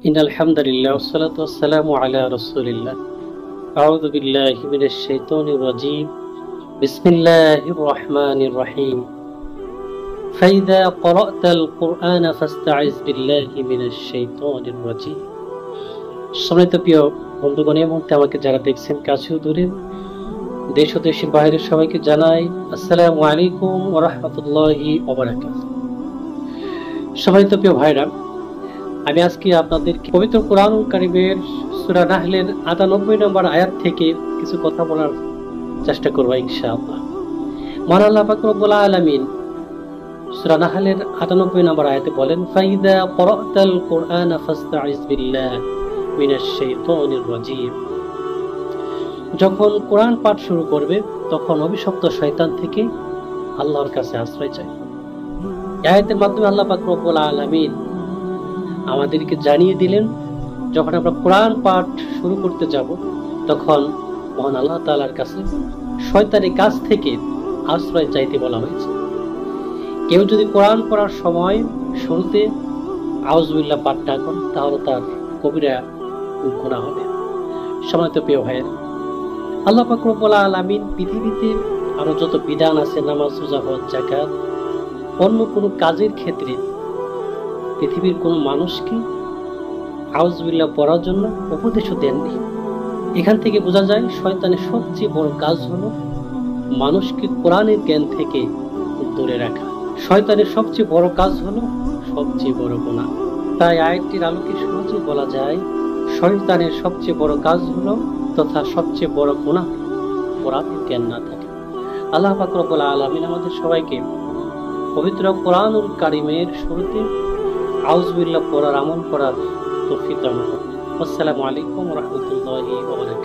إن الحمد لله والصلاة والسلام على رسول الله أعوذ بالله من الشيطان الرجيم بسم الله الرحمن الرحيم فإذا قرأت القرآن فاستعذ بالله من الشيطان الرجيم সম্মানিত প্রিয় বন্ধুগণ এবং আমাকে যারা দেখছেন কাছে ও দূরে দেশ ও দেশের বাইরে সবাইকে জানাই আসসালামু আলাইকুম ওয়া রাহমাতুল্লাহি ওয়া বারাকাতুহু। সম্মানিত প্রিয় ভাইরা, আমি আজকে আপনাদেরকে পবিত্র কোরআনুল কারীমের সূরা নাহলের ৯৮ নম্বর আয়াত থেকে কিছু কথা বলার চেষ্টা করব ইনশাআল্লাহ। মহান আল্লাহ পাক রব্বুল আলামিন সূরা নাহলের ৯৮ নম্বর আয়াতে বলেন, ফাইদা ক্বরাতাল কুরআনা ফাস্তাইজ বিল্লাহি মিনাশ শাইতানির রাজীম। যখন কোরআন পাঠ শুরু করবে তখন অভিশপ্ত শয়তান থেকে আল্লাহর কাছে আশ্রয় চাই। এই আয়াতের মাধ্যমে আল্লাহ পাক রব্বুল আলামিন আমাদেরকে জানিয়ে দিলেন, যখন আমরা কোরআন পাঠ শুরু করতে যাব তখন মহান আল্লাহ তাআলার কাছে শয়তানের কাছ থেকে আশ্রয় চাইতে বলা হয়েছে। কেউ যদি কোরআন পড়ার সময় শুরুতে আউযুবিল্লাহ পাঠ না করেন তাহলে তার কবিরা গুনাহ হবে। সম্মানিত প্রিয় ভাইয়েরা, আল্লাহ পাক রব্বুল আলামিন পৃথিবীতে আরো যত বিধান আছে, নামাজ, রোজা, হজ, যাকাত, অন্য কোনো কাজের ক্ষেত্রে পৃথিবীর কোনো মানুষকে আউযুবিল্লাহ পড়ার জন্য উপদেশও দেননি। এখান থেকে বোঝা যায় শয়তানের সবচেয়ে বড় কাজ হলো মানুষকে কোরআনের জ্ঞান থেকে দূরে রাখা। শয়তানের সবচেয়ে বড় কাজ হলো সবচেয়ে বড় গুনাহ। তাই আয়াতটির আলোকে সহজে বলা যায় শয়তানের সবচেয়ে বড় কাজ হলো তথা সবচেয়ে বড় গুনাহ কোরআনের জ্ঞান না থাকে। আল্লাহ পাক রব্বুল আলামিন আমাদের সবাইকে পবিত্র কোরআনুল কারীমের শুরুতে আউযুবিল্লাহ পড়ার আমল করার তৌফিক দান করুন। আসসালামু আলাইকুম ওয়া রাহমাতুল্লাহি ওয়া বারাকাতুহু।